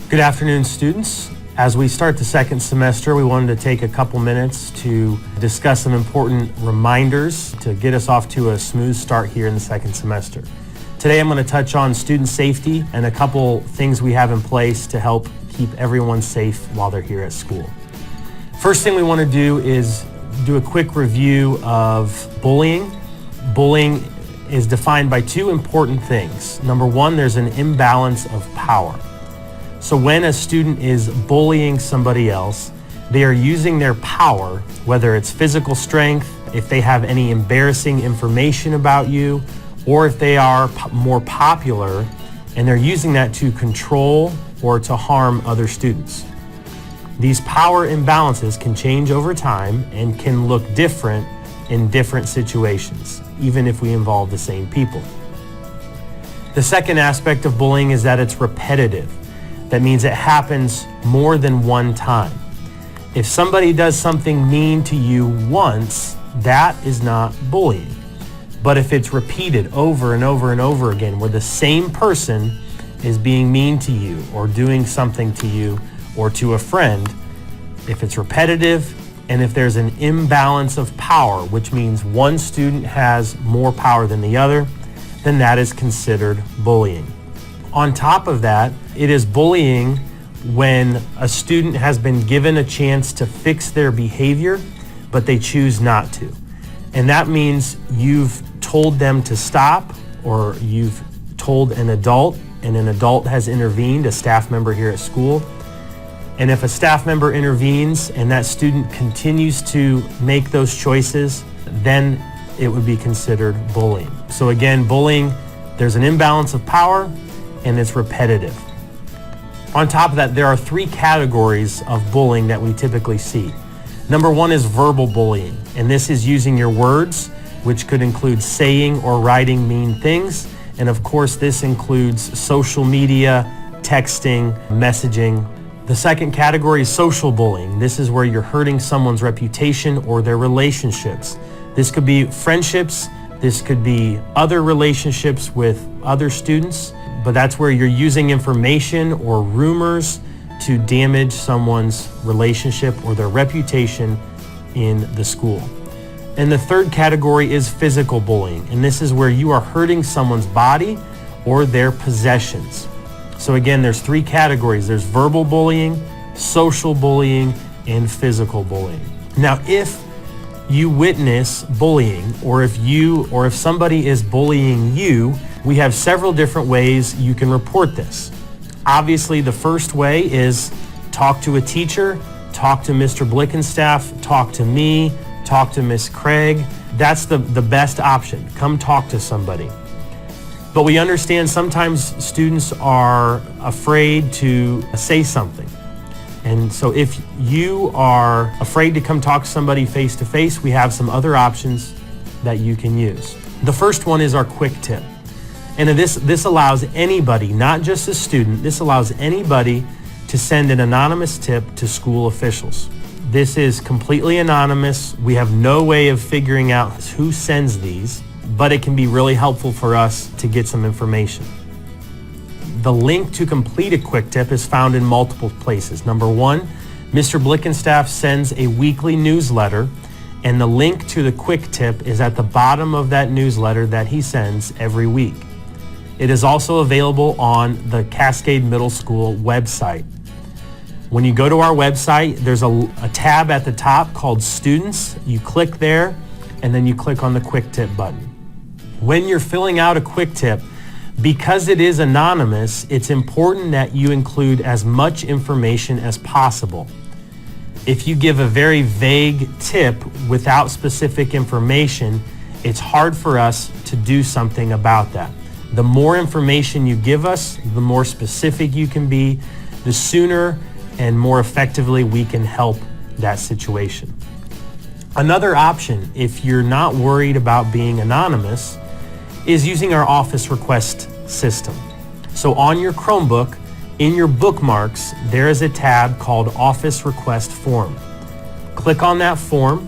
Good afternoon, students. As we start the second semester, we wanted to take a couple minutes to discuss some important reminders to get us off to a smooth start here in the second semester. Today, I'm going to touch on student safety and a couple things we have in place to help keep everyone safe while they're here at school. First thing we want to do is do a quick review of bullying. Bullying is defined by two important things. Number one, there's an imbalance of power. So when a student is bullying somebody else, they are using their power, whether it's physical strength, if they have any embarrassing information about you, or if they are more popular, and they're using that to control or to harm other students. These power imbalances can change over time and can look different in different situations, even if we involve the same people. The second aspect of bullying is that it's repetitive. That means it happens more than one time. If somebody does something mean to you once, that is not bullying. But if it's repeated over and over and over again, where the same person is being mean to you or doing something to you or to a friend, if it's repetitive and if there's an imbalance of power, which means one student has more power than the other, then that is considered bullying. On top of that, it is bullying when a student has been given a chance to fix their behavior, but they choose not to. And that means you've told them to stop, or you've told an adult, and an adult has intervened, a staff member here at school. And if a staff member intervenes and that student continues to make those choices, then it would be considered bullying. So again, bullying, there's an imbalance of power and it's repetitive. On top of that, there are three categories of bullying that we typically see. Number one is verbal bullying, and this is using your words, which could include saying or writing mean things. And of course, this includes social media, texting, messaging. The second category is social bullying. This is where you're hurting someone's reputation or their relationships. This could be friendships, this could be other relationships with other students, but that's where you're using information or rumors to damage someone's relationship or their reputation in the school. And the third category is physical bullying, and this is where you are hurting someone's body or their possessions. So again, there's three categories. There's verbal bullying, social bullying, and physical bullying. Now, if you witness bullying, or if somebody is bullying you, we have several different ways you can report this. Obviously, the first way is talk to a teacher, talk to Mr. Blickenstaff, talk to me, talk to Miss Craig. That's the best option. Come talk to somebody. But we understand sometimes students are afraid to say something. And so if you are afraid to come talk to somebody face to face, we have some other options that you can use. The first one is our quick tip. And this allows anybody, not just a student, this allows anybody to send an anonymous tip to school officials. This is completely anonymous. We have no way of figuring out who sends these, but it can be really helpful for us to get some information. The link to complete a quick tip is found in multiple places. Number one, Mr. Blickenstaff sends a weekly newsletter, and the link to the quick tip is at the bottom of that newsletter that he sends every week. It is also available on the Cascade Middle School website. When you go to our website, there's a tab at the top called Students. You click there, and then you click on the quick tip button. When you're filling out a quick tip, because it is anonymous, it's important that you include as much information as possible. If you give a very vague tip without specific information, it's hard for us to do something about that. The more information you give us, the more specific you can be, the sooner and more effectively we can help that situation. Another option, if you're not worried about being anonymous, is using our office request system. So on your Chromebook, in your bookmarks, there is a tab called Office Request Form. Click on that form,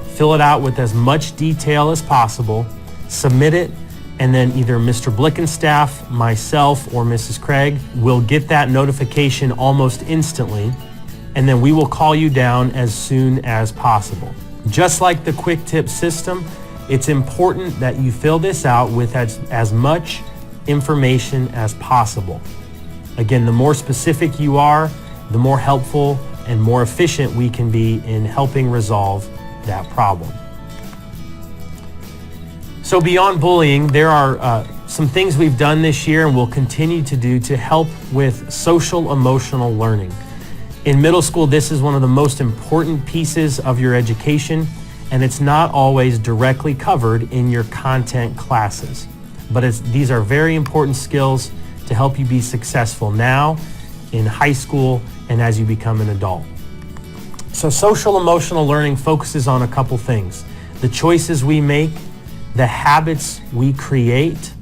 fill it out with as much detail as possible, submit it, And then either Mr. Blickenstaff, myself, or Mrs. Craig will get that notification almost instantly, and then we will call you down as soon as possible. Just like the quick tip system, it's important that you fill this out with as much information as possible. Again, the more specific you are, the more helpful and more efficient we can be in helping resolve that problem. So beyond bullying, there are some things we've done this year and will continue to do to help with social emotional learning. In middle school, this is one of the most important pieces of your education, and it's not always directly covered in your content classes. But these are very important skills to help you be successful now, in high school, and as you become an adult. So social emotional learning focuses on a couple things: the choices we make, the habits we create,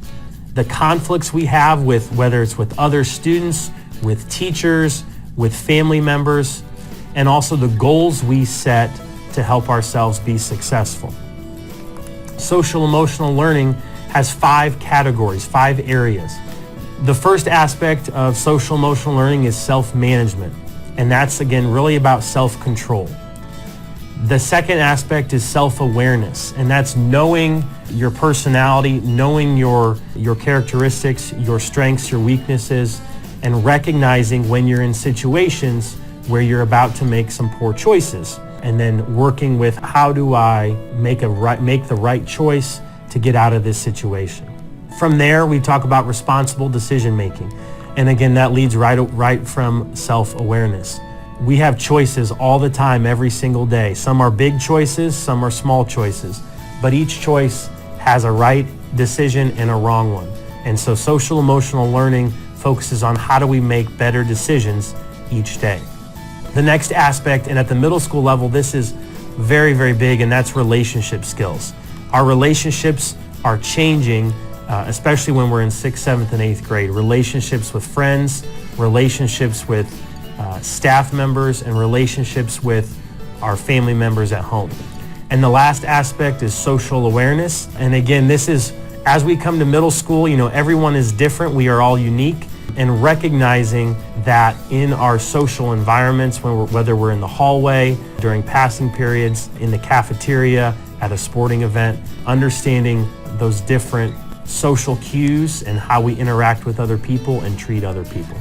the conflicts we have with, whether it's with other students, with teachers, with family members, and also the goals we set to help ourselves be successful. Social emotional learning has 5 categories, 5 areas. The first aspect of social emotional learning is self-management, and that's again really about self-control. The second aspect is self-awareness, and that's knowing your personality, knowing your characteristics, your strengths, your weaknesses, and recognizing when you're in situations where you're about to make some poor choices, and then working with how do I make the right choice to get out of this situation. From there, we talk about responsible decision making, and again, that leads right from self-awareness. We have choices all the time, every single day. Some are big choices, some are small choices, but each choice has a right decision and a wrong one. And so social emotional learning focuses on how do we make better decisions each day. The next aspect, and at the middle school level, this is very, very big, and that's relationship skills. Our relationships are changing, especially when we're in 6th, 7th, and 8th grade. Relationships with friends, relationships with staff members, and relationships with our family members at home. And the last aspect is social awareness. And again, this is, as we come to middle school, everyone is different. We are all unique. And recognizing that in our social environments, whether we're in the hallway, during passing periods, in the cafeteria, at a sporting event, understanding those different social cues and how we interact with other people and treat other people.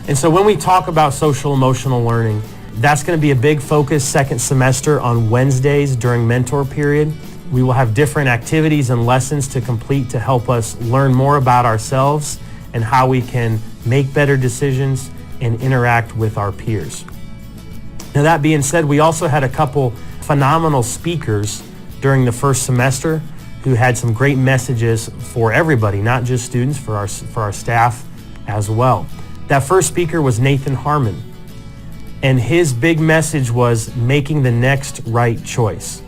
And so when we talk about social emotional learning, that's going to be a big focus second semester on Wednesdays during mentor period. We will have different activities and lessons to complete to help us learn more about ourselves and how we can make better decisions and interact with our peers. Now, that being said, we also had a couple phenomenal speakers during the first semester who had some great messages for everybody, not just students, for our staff as well. That first speaker was Nathan Harmon, and his big message was making the next right choice.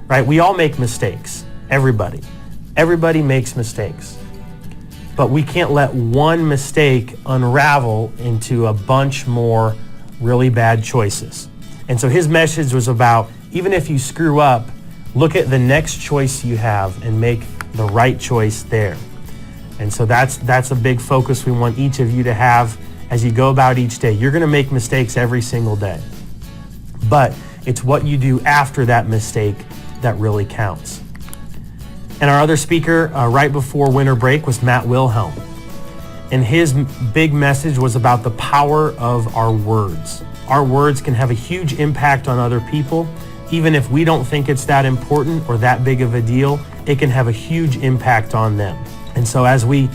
Right? We all make mistakes. Everybody makes mistakes. But we can't let one mistake unravel into a bunch more really bad choices. And so his message was about, even if you screw up, look at the next choice you have and make the right choice there. And so that's a big focus we want each of you to have as you go about each day. You're going to make mistakes every single day. But it's what you do after that mistake that really counts. And our other speaker right before winter break was Matt Wilhelm. And his big message was about the power of our words. Our words can have a huge impact on other people. Even if we don't think it's that important or that big of a deal, it can have a huge impact on them. And so as we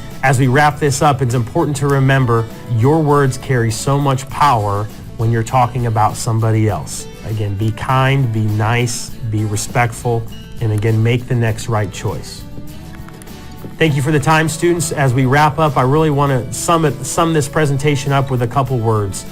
wrap this up, it's important to remember your words carry so much power when you're talking about somebody else. Again, be kind, be nice, be respectful, and again, make the next right choice. Thank you for the time, students. As we wrap up, I really want to sum this presentation up with a couple words.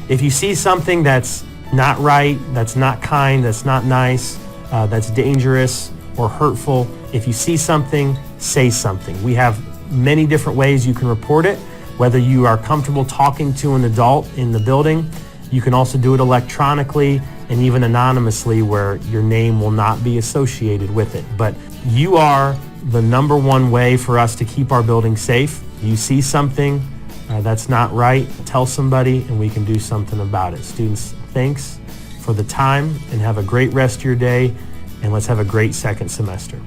If you see something that's not right, that's not kind, that's not nice, that's dangerous or hurtful, if you see something, say something. We have many different ways you can report it, whether you are comfortable talking to an adult in the building. You can also do it electronically and even anonymously where your name will not be associated with it. But you are the number one way for us to keep our building safe. You see something that's not right, tell somebody and we can do something about it. Students, thanks for the time and have a great rest of your day, and let's have a great second semester.